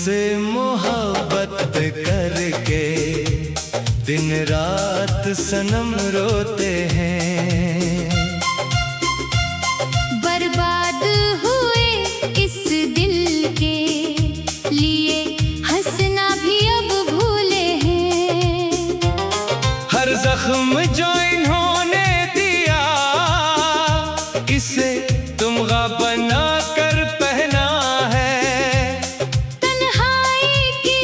तुमसे मोहब्बत करके दिन रात सनम रोते हैं। बर्बाद हुए इस दिल के लिए हंसना भी अब भूले हैं। हर जख्म जो इन्होंने दिया इसे तुम बना कर पहना है। तन्हाई की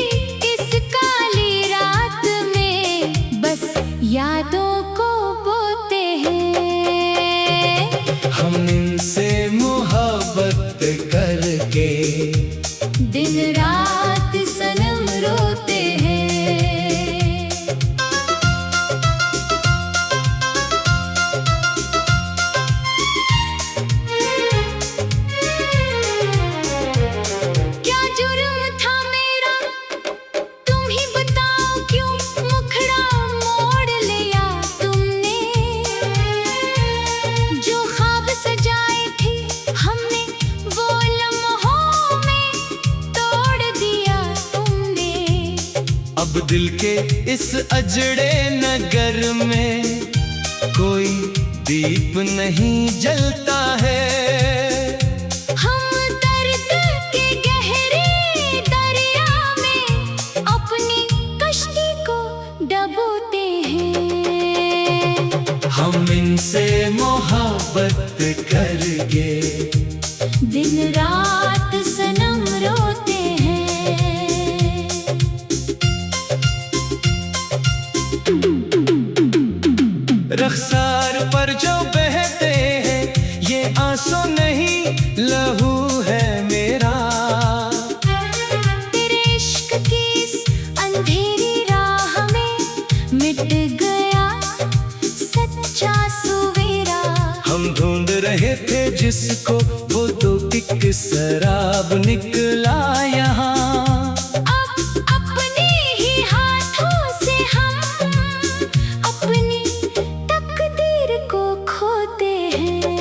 इस काली रात में बस यादों को बोते हैं। हम इनसे मोहब्बत करके दिन रात सनम रोते हैं। क्या जुर्म था मेरा तुम ही बताओ, क्यों मुखड़ा मोड़ लिया तुमने। जो ख्वाब सजाए थे हमने वो लम्हों में तोड़ दिया तुमने। अब दिल के इस अजड़े नगर में कोई दीप नहीं जलता है। हम दर्द के गहरे दरिया में अपनी कश्ती को डुबोते हैं। हम इनसे मोहब्बत करके दिन रात सनम रोते हैं। रखसार पर जो बहते हैं ये आंसू नहीं लहू है मेरा। तेरे इश्क की इस अंधेरी राह में मिट गया सच्चा सवेरा। हम ढूंढ रहे थे जिसको वो तो एक शराब निकला यहाँ। अब अपने ही हाथों से हम अपनी तकदीर को खोते हैं।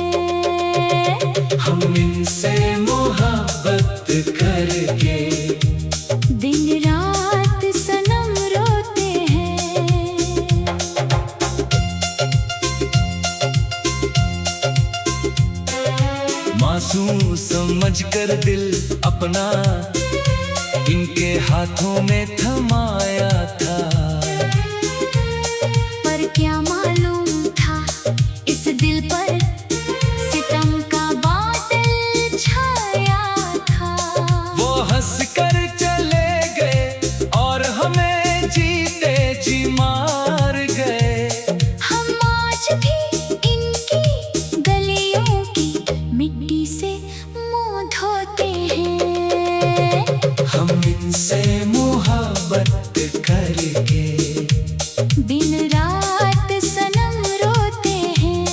हम इनसे मोहब्बत करके दिन रात सनम रोते हैं। मासूम समझ कर दिल अपना इनके हाथों में थमाया था। पर क्या मालूम था इस दिल पर सितम का बादल छाया था। वो हंस कर चले गए और हमें जीते जी मार गए। हम आज भी इनकी गलियों की मिट्टी से मुंह धोते हैं। हम इनसे मोहब्बत करके दिन रात सनम रोते हैं।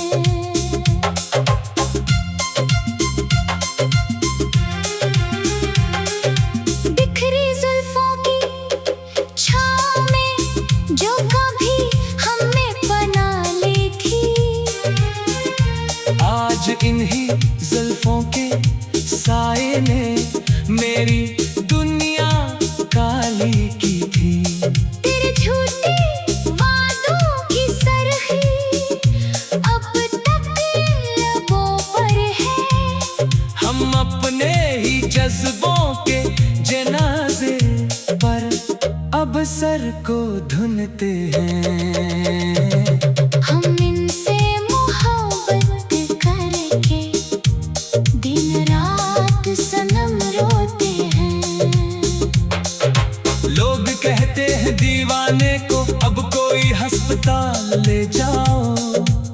बिखरी जुल्फों की छाँव में जो कभी हमने बना ली थी। आज इन्हीं जुल्फों के साए ने मेरी दुनिया काली की थी। तेरे झूठे वादों की सरखी अब तक लबों पर है। हम अपने ही जज्बों के जनाजे पर अब सर को धुनते हैं। हम इनसे मोहब्बत करके दिन रात सनम रोते हैं। लोग कहते हैं दीवाने को अब कोई अस्पताल ले जाओ।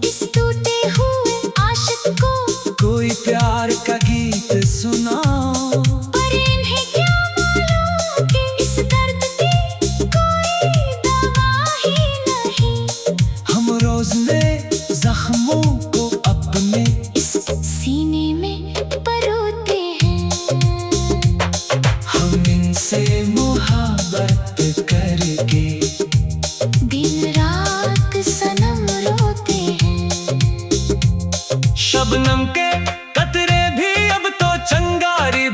इस टूटे हुए आशिक को कोई प्यार का गीत सुनाओ। पर इन्हें क्या मालूम कि इस दर्द की कोई दवा ही नहीं। हम रोज नए जख्मों को अपने इस सीने में परोते हैं। हम इनसे मोहब्बत करके दिन रात सनम रोते हैं। शबनम के कतरे भी अब तो चंगारी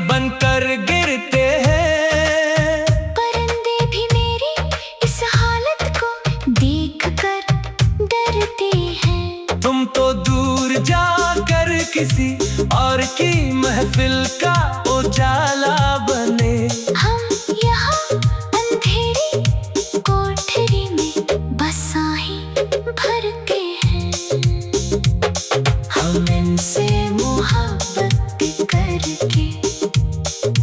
महफिल का उजाला बने। हम यहाँ अंधेरी कोठरी में बसाही भर के हैं। हम इनसे मोहब्बत करके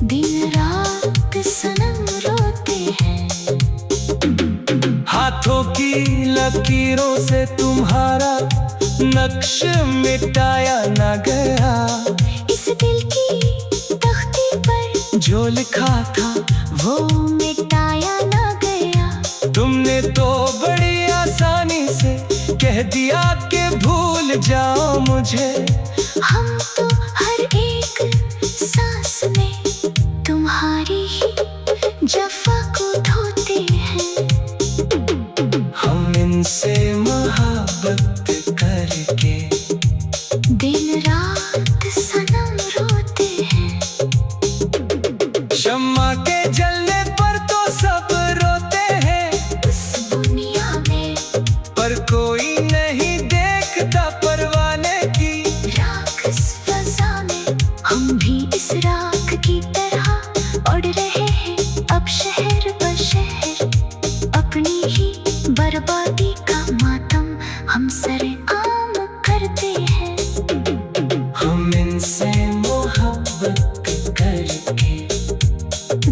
दिन रात सनम रोते हैं। हाथों की लकीरों से तुम्हारा नक्श मिटाया ना गया। इस दिल की तख्ती पर जो लिखा था वो मिटाया ना गया। तुमने तो बड़ी आसानी से कह दिया कि भूल जाओ मुझे। हम तो हर एक सांस में तुम्हारी ही जफा को धोते हैं। हम इनसे मोहब्बत करके दिन रात सनम रोते हैं। शम्मा के जलने पर तो सब रोते हैं। इस दुनिया में पर कोई नहीं देखता परवाने की राख इस फजा में। हम भी इस राख की तरह उड़ रहे हैं अब शहर ब शहर। अपनी ही बर्बादी का मातम हम सरेआम करते हैं। हम इनसे मोहब्बत करके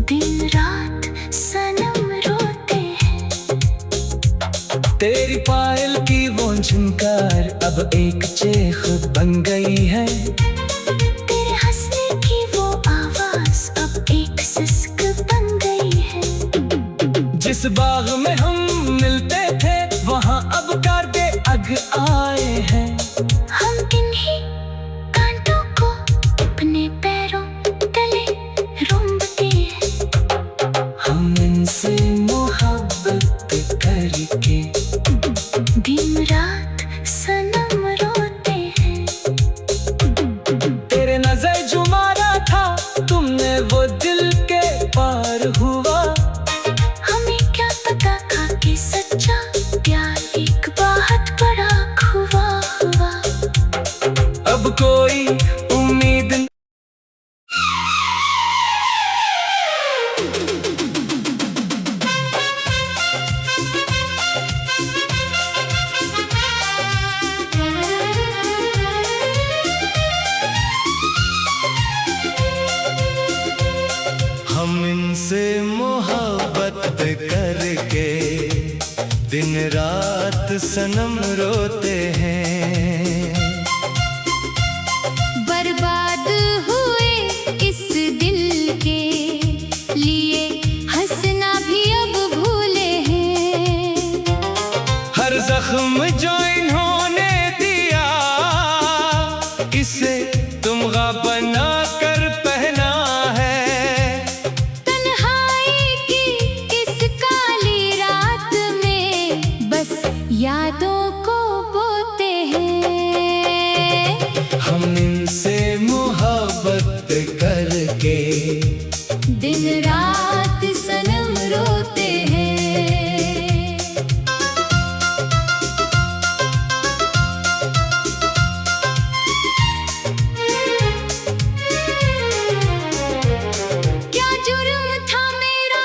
दिन रात सनम रोते हैं। तेरी पायल की वो झुमकार अब एक चेख बन गई है। तेरे हंसने की वो आवाज अब एक सिस्क बन गई है। जिस बाग में हम मिलते थे वहाँ अब कारबे अग आए हैं। हम किन्हीं कांटों को अपने पैरों तले रोंबते हैं। हम इनसे मोहब्बत करके दिन रात सनम रोते हैं। तेरे नजर जुमारा था तुमने वो दिल के पार हुआ। हमें क्या पता था कि सच्चा प्यार एक बहुत बड़ा खुआ हुआ। अब कोई उम्मीद नहीं। हम इनसे मोहब्बत करके दिन रात सनम रोते हैं। बर्बाद हुए इस दिल के लिए हंसना भी अब भूले हैं। हर जख्म जो इन्होंने दिया इसे तुम बना कर पहना है। तन्हाई की इस काली रात में बस यादों को बोते हैं। हम इनसे मोहब्बत करके दिन रात सनम रोते हैं। क्या जुर्म था मेरा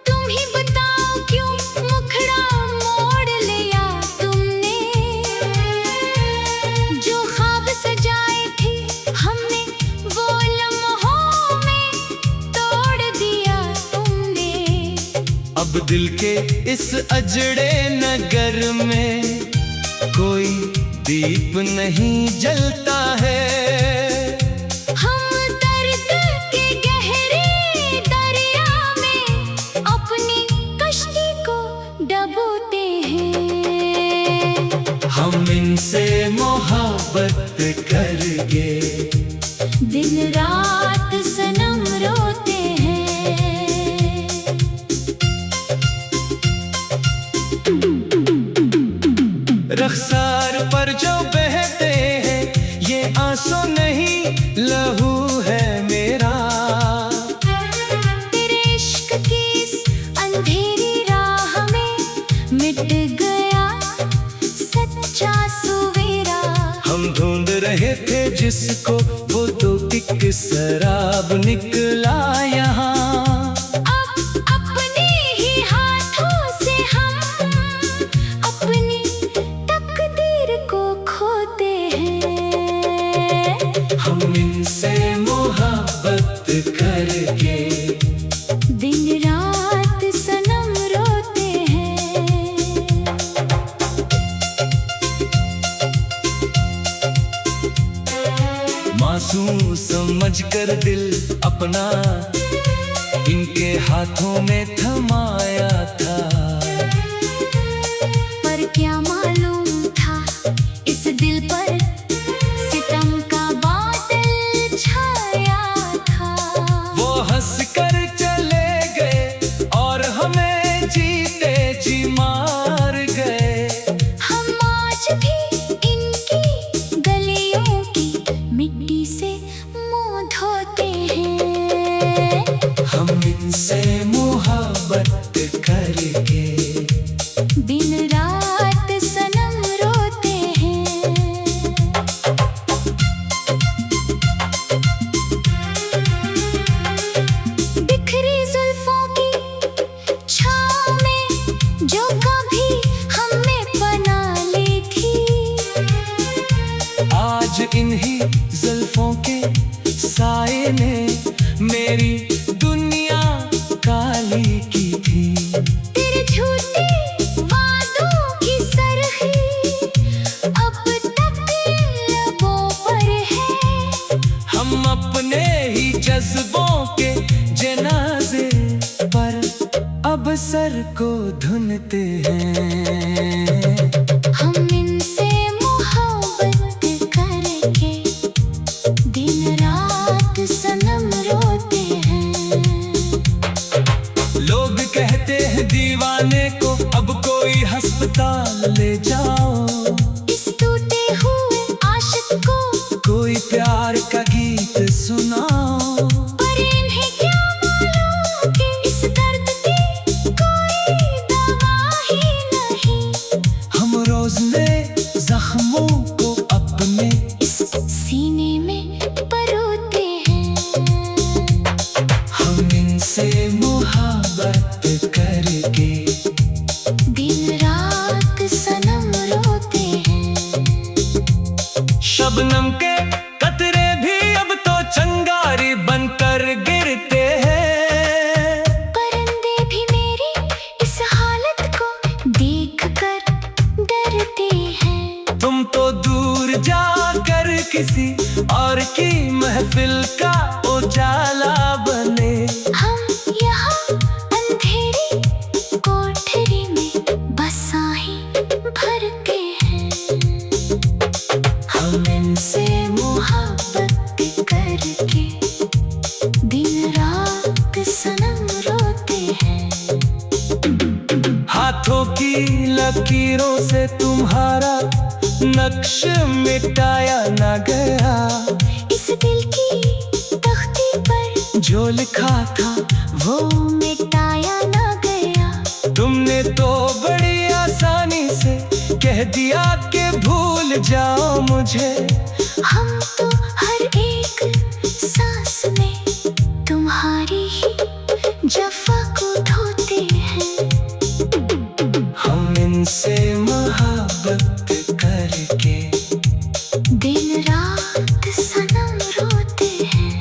तुम ही बताओ क्यों मुखड़ा मोड़ लिया तुमने। जो ख्वाब सजाए थे हमने वो लम्हों में तोड़ दिया तुमने। अब दिल के इस अजड़े नगर में कोई दीप नहीं जलता है। हम दर्द के गहरे दरिया में अपनी कश्ती को डबोते हैं। हम इनसे मोहब्बत करके दिन रात सनम रोते हैं। रखसार पर जो बहते हैं ये आंसू नहीं लहू है मेरा। तेरे इश्क की इस अंधेरी राह में मिट गया सच्चा सवेरा। हम ढूंढ रहे थे जिसको वो शराब निकला यहाँ। अब अपने ही हाथों से हम अपनी तकदीर को खोते हैं। हम इनसे मोहब्बत करके दिन रात सनम रोते हैं। मासूम समझकर दिल अपना इनके हाथों में थमाया था। पर क्या मालूम था इस दिल पर सितम का बादल छाया था। वो हंस कर चले गए और हमें जीते जी मार गए। हम आज भी इनकी गलियों की मिट्टी से मुंह धोते हैं। हम इनसे मोहब्बत करके दिन रात सनम रोते हैं। बिखरी जुल्फों की छाँव में जो कभी हमने बना ली थी, आज इन्हीं जुल्फों के साए ने मेरी दुनिया काली की थी। तेरे झूठे वादों की सरखी अब तक लबों पर है। हम अपने ही जज्बों के जनाजे पर अब सर को धुनते हैं। हम इनसे मोहब्बत करके दिन रात सनम रोते हैं। लोग कहते हैं दीवाने को अब कोई अस्पताल ले जाओ। इस टूटे हुए आशिक को कोई प्यार का गीत सुनाओ। पर इन्हें क्या मालूम कि इस दर्द की कोई दवा ही नहीं। हम रोज नए जख्मों को अपने इस सीने में परोते हैं। हम इनसे मोहब्बत करके दिन रात सनम रोते हैं। शबनम के कतरे भी अब तो चंगारी बनकर गिरते हैं। परिंदे भी मेरी इस हालत को देखकर डरते हैं। तुम तो दूर जाकर किसी और की महफिल का उजाला बने। हम यहाँ अंधेरी कोठरी में बसाही भर के हैं। हम इनसे मोहब्बत करके दिन रात सनम रोते हैं। हाथों की लकीरों से तुम्हारा नक्श मिटाया ना गया। इस दिल की तख्ती पर जो लिखा था वो मिटाया ना गया। तुमने तो बड़ी आसानी से कह दिया कि भूल जाओ मुझे। हम तो हर एक सांस में तुम्हारी ही जफा को ढोते हैं। हम इनसे मोहब्बत करके दिन रात सनम रोते हैं।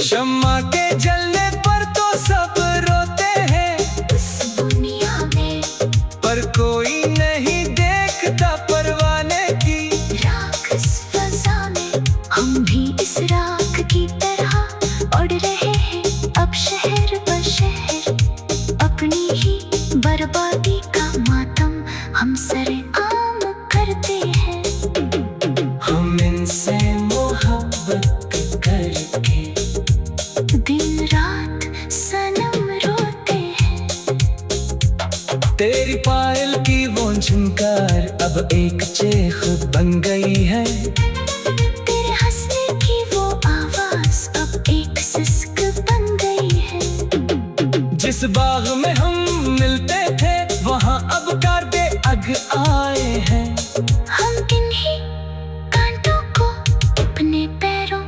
शम्मा के जलने पर तो सब रोते हैं। इस दुनिया में पर कोई नहीं देखता परवाने की राख इस फजा में हम भी इस राख की तरह उड़ रहे हैं। अब शहर ब शहर अपनी ही बर्बादी का मातम हम सरे आम करते हैं। हम इनसे मोहब्बत करके दिन रात सनम रोते हैं। तेरी पायल की वो झुमकार अब एक चेख बन गई है। तेरे हंसने की वो आवाज अब एक सिस्क बन गई है। जिस बाग में हम मिलते थे वहाँ अब कांटे अग आए हैं। हम इन्हीं कांटों को अपने पैरों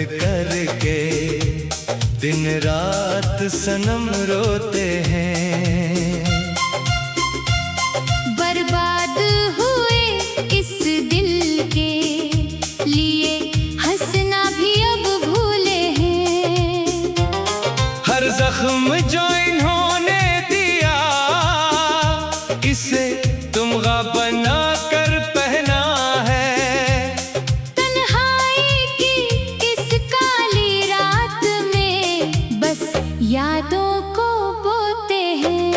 करके दिन रात सनम रोते हैं। बर्बाद हुए इस दिल के लिए हंसना भी अब भूले हैं। हर जख्म जो इन्होंने दिया इसे तुम बना कर पहना है। तन्हाई की इस काली रात में बस यादों को बोते हैं।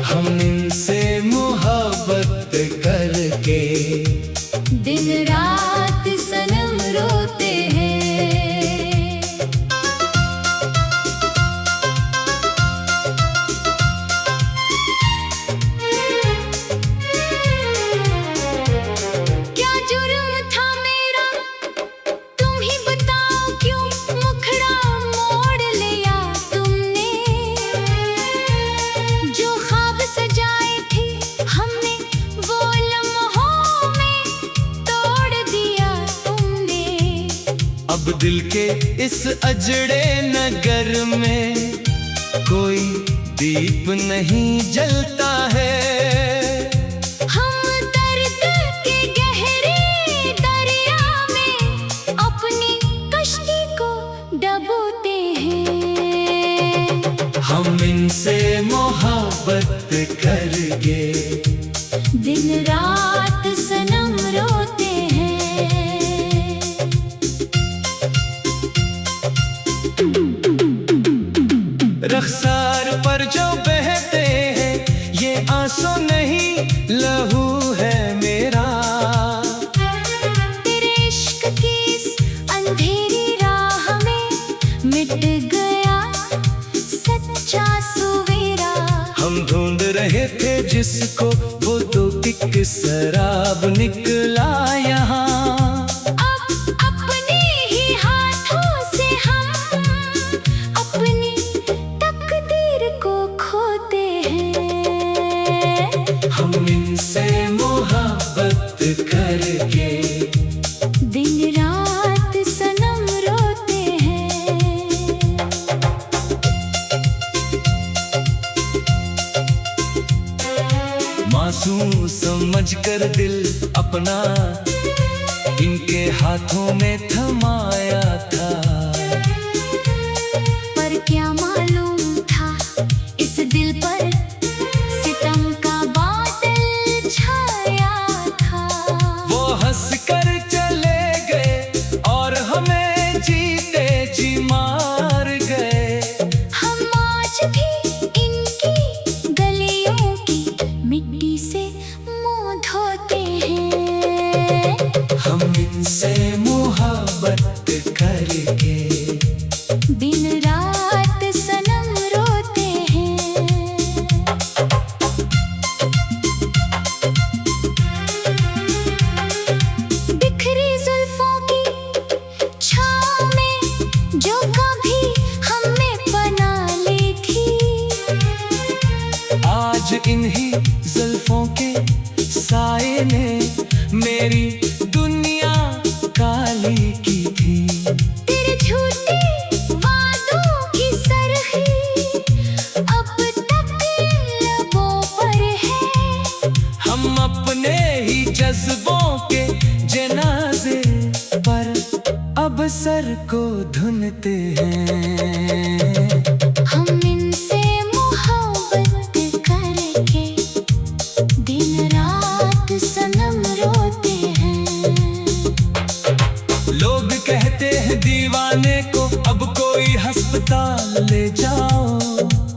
हम इनसे मोहब्बत करके दिन रात सनम रोते हैं। क्या जुर्म था मेरा तुम ही बताओ, क्यों मुखड़ा मोड़ लिया तुमने। जो ख्वाब सजाए थे हमने वो लम्हों में तोड़ दिया तुमने। अब दिल के इस अजड़े नगर में कोई दीप नहीं जलता है। हम दर्द के गहरे दरिया में अपनी कश्ती को डुबोते हैं। हम इनसे मोहब्बत करके दिन रात सनम रोते हैं। रखसार पर जो बहते हैं ये आंसू नहीं लहू है मेरा। तेरे इश्क की इस अंधेरी राह में मिट गया सच्चा सवेरा। हम ढूंढ रहे थे जिसको वो तो एक शराब निकला यहाँ। अब अपने ही हाथों से हम अपनी तकदीर को खोते हैं। हम इनसे मोहब्बत करके दिन रात सनम रोते हैं। मासूम समझ कर दिल अपना इनके हाथों में थमाया था। पर क्या मालूम था इस दिल पर सितम का बादल छाया था। वो हंस कर चले गए और हमें जीते जी मार गए। हम आज भी इनकी गलियों की मिट्टी से मुंह धोते हैं। हम इनसे मोहब्बत करके दिन रात सनम रोते हैं। बिखरी जुल्फों की छाँव में जो कभी हमने बना ली थी। आज इन्हीं जुल्फों के साए ने मेरी दुनिया काली की थी। तेरे झूठे वादों की सरखी अब तक लबों पर है। हम अपने ही जज्बों के जनाजे पर अब सर को धुनते हैं। हम इनसे मोहब्बत करके दिन रात सनम रोते हैं। लोग कहते हैं दीवाने को अब कोई अस्पताल ले जाओ।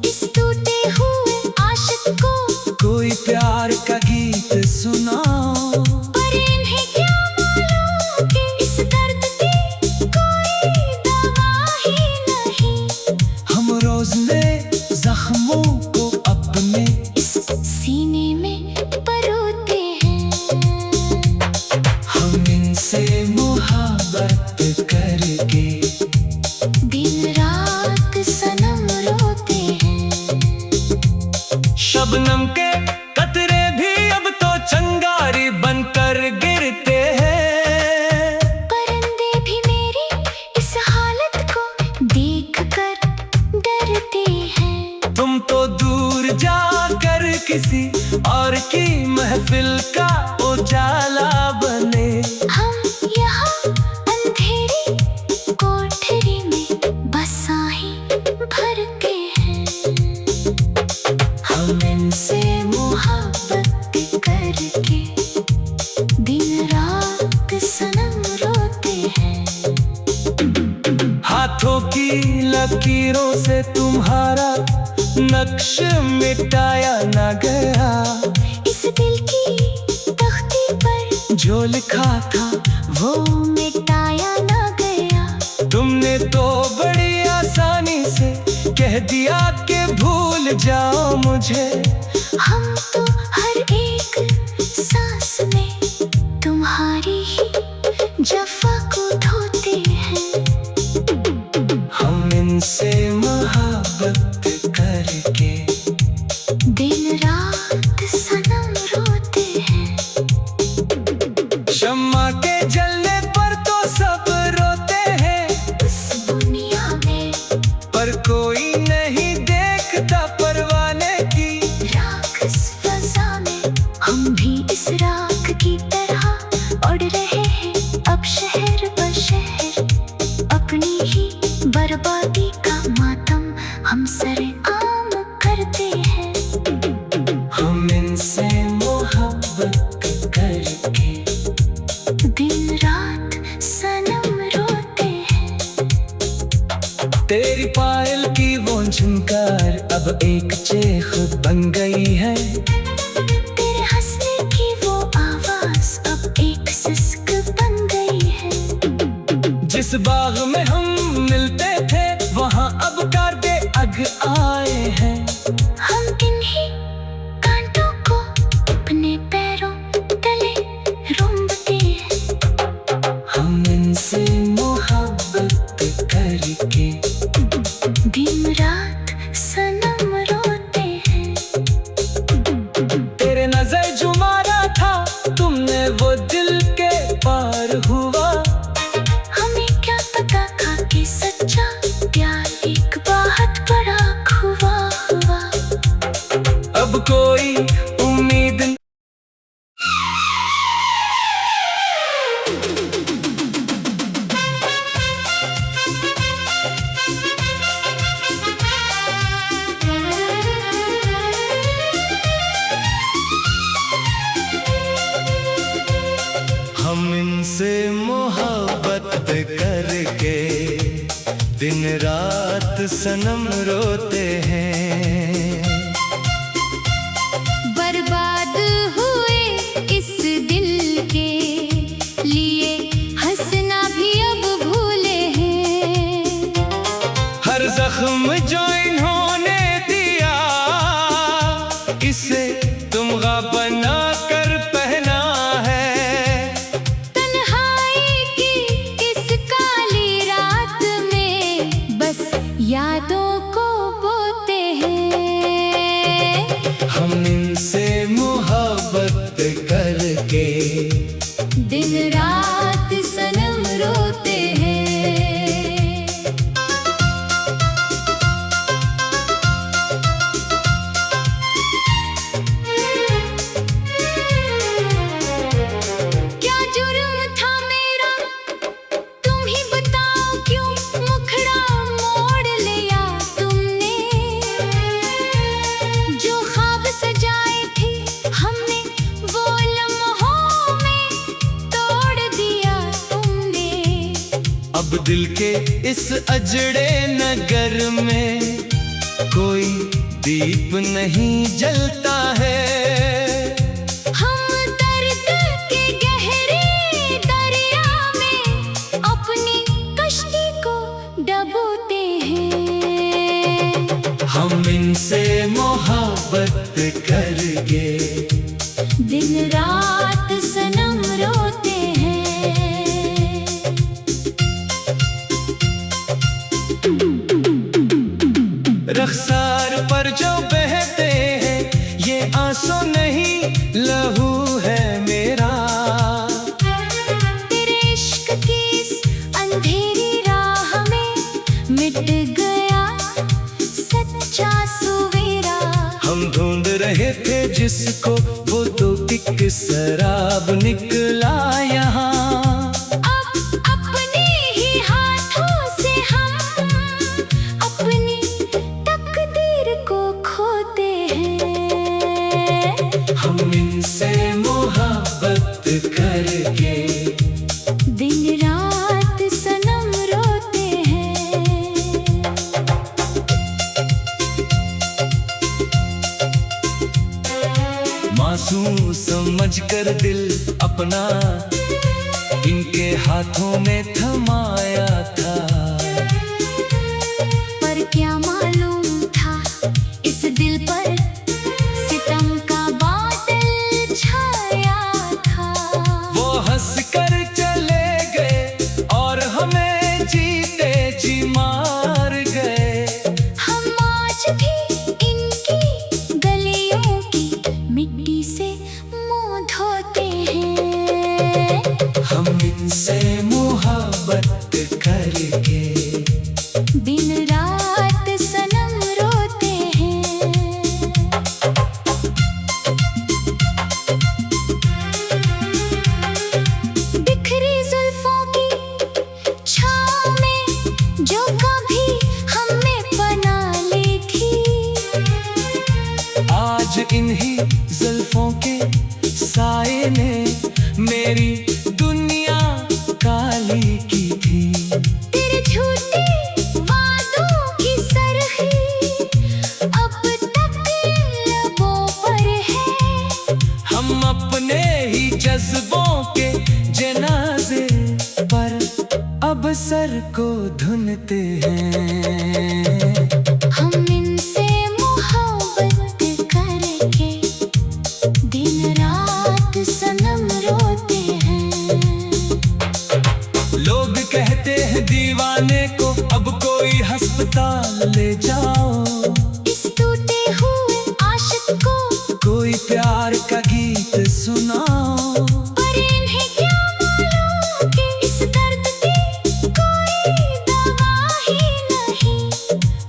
इस टूटे हुए आशिक को कोई प्यार का गीत सुनाओ। पर इन्हें क्या मालूम कि इस दर्द की कोई दवा ही नहीं। हम रोज नए जख्मों को अपने इस सीने में परोते हैं। हम इनसे मोहब्बत करके दिन रात सनम रो का उजाला बने। हम यहाँ अंधेरी कोठरी में बसाही भर के हैं। हम इनसे मोहब्बत करके दिन रात सनम रोते हैं। हाथों की लकीरों से तुम्हारा नक्श मिटाया न गया। इस दिल की तख्ती पर जो लिखा था वो मिटाया ना गया। तुमने तो बड़ी आसानी से कह दिया कि भूल जाओ मुझे। हम तो हर एक सांस में तुम्हारी ही जफा को धोते हैं। हम इनसे मोहब्बत करके दिन रात सनम रोते हैं। शम्मा के जलने पर तो सब रोते हैं। इस दुनिया में पर कोई नहीं देखता परवाने की राख इस फजा में। हम भी इस राख की तरह उड़ रहे हैं अब शहर ब शहर। अपनी ही बर्बादी का मातम हम सरेआम करते हैं। हम इनसे मोहब्बत करके दिन रात सनम रोते हैं। तेरी पायल की वो झुनकार अब एक चेख बन गई है। तेरे हंसने की वो आवाज अब एक सिस्क बन गई है। जिस बाग में हम मिलते थे वहाँ अब कांटे अग आए हैं। हम इन्हीं कांटों को अपने पैरों तले रोंदते हैं। हम इनसे मोहब्बत करके दिन रात सनम रोते हैं। तेरे नजर जो मारा था तुमने वो दिल के पार हुआ। हमें क्या पता था कि सच्चा प्यार एक बात बड़ा खुआ हुआ। अब कोई उम्मीद नहीं। हम इनसे मोहब्बत करके दिन रात सनम रोते हैं। बर्बाद हुए इस दिल के लिए हंसना भी अब भूले हैं। हर जख्म जो इन्होंने दिया इसे तुम बना कर पहना है। तन्हाई की इस काली रात में बस यादों को बोते हैं। हम इनसे मोहब्बत करके दिन रात सनम रोते हैं। क्या जुर्म था मेरा तुम ही बताओ क्यों मुखड़ा मोड़ लिया तुमने। जो ख्वाब सजाए थे हमने वो लम्हों में तोड़ दिया तुमने। अब दिल के इस अजड़े नगर में कोई दीप नहीं जलता है। हम दर्द के गहरे दरिया में अपनी कश्ती को डबोते हैं। हम इनसे मोहब्बत करके दिन रात सनम रोते हैं। रखसार पर जो बहते हैं ये आंसू नहीं लहू है मेरा। तेरे इश्क की इस अंधेरी राह में मिट गया सच्चा सवेरा। हम ढूंढ रहे थे जिसको वो तो एक शराब निकला यहाँ। अब अपने ही हाथों से हम अपनी तकदीर को खोते हैं। हम इनसे मोहब्बत करके दिन रात सनम रोते हैं। मासूम समझ कर दिल अपना इनके हाथों में थमाया था। पर क्या मालूम था इस दिल पर सितम का बादल छाया था। वो हंस कर चले गए और हमें जीते जी मार गए। हम आज भी इनकी गलियों की मिट्टी से मुंह धोते हैं। हम इनसे मोहब्बत करके दिन रात सनम रोते हैं। बिखरी जुल्फों की छाँव में जो कभी हमने पनाह ली थी, आज इन्हीं जुल्फों के साए ने मेरी दुनिया काली की थी। तेरे झूठे वादों की सरखी अब तक लबों पर है। हम अपने ही जज्बों के जनाजे पर अब सर को धुनते हैं। हम इनसे मोहब्बत करके दिन रात सनम रोते हैं। लोग कहते हैं दीवाने को अब कोई अस्पताल ले जाओ। इस टूटे हुए आशिक को कोई प्यार का गीत सुनाओ। पर इन्हें क्या मालूम कि इस दर्द की कोई दवा ही नहीं।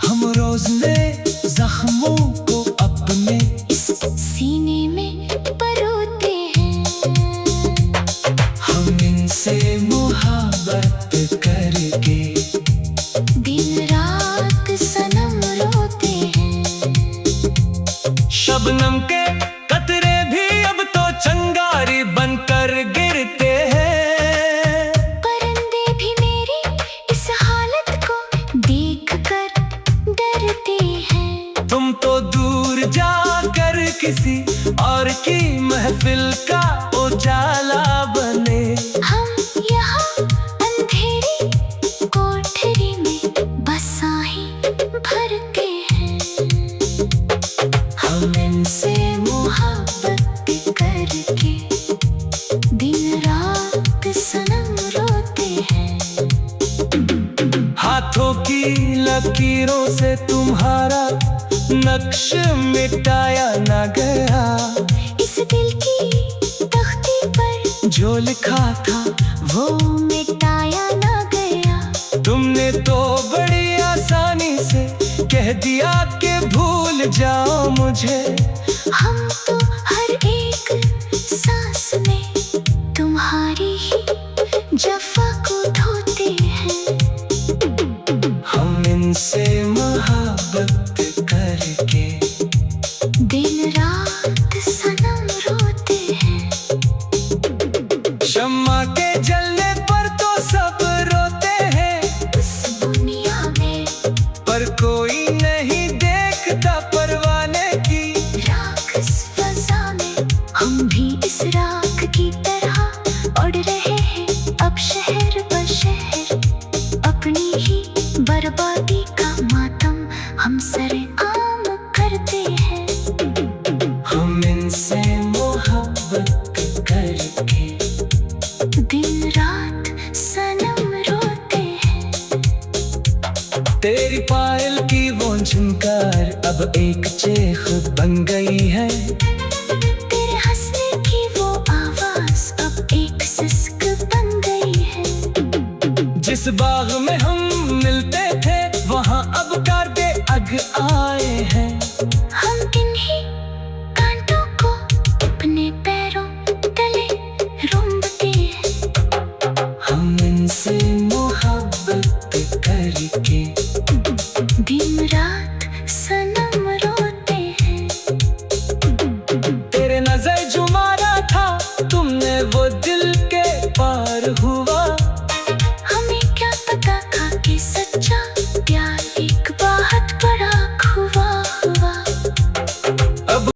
हम रोज नए जख्मों को अपने इस सीने में परोते हैं। हम इनसे मोहब्बत करके दिन रात सनम रोते हैं। शबनम के कतरे भी अब तो चंगारी बनकर गिरते हैं। परिंदे भी मेरी इस हालत को देखकर डरते हैं। तुम तो दूर जाकर किसी और की महफिल का उजाला बने। हम यहाँ अंधेरी कोठरी में बसाही भर के हैं। हम इनसे मोहब्बत करके दिन रात सनम रोते हैं। हाथों की लकीरों से तुम्हारा नक्श मिटाया ना गया। इस दिल की तख्ती पर जो लिखा था वो मिटाया ना गया। तुमने तो बड़ी आसानी से कह दिया कि भूल जाओ मुझे। हम तो हर एक सांस में तुम्हारी ही जफा को ढोते हैं। हम इनसे मोहब्बत करके दिन रात सनम रोते हैं। शम्मा के जलने पर तो सब रोते हैं। इस दुनिया में पर कोई नहीं देखता परवाने की राख इस फजा में हम भी इस राख की तरह उड़ रहे हैं। अब शहर ब शहर अपनी ही बर्बादी का मातम हम सरेआम करते हैं। हम इनसे मोहब्बत करके दिन रात सनम रोते हैं। तेरी पायल की वो झुमकार अब एक चेख बन गई है। तेरे हंसने की वो आवाज अब एक सिस्क बन गई है। जिस बाग में हम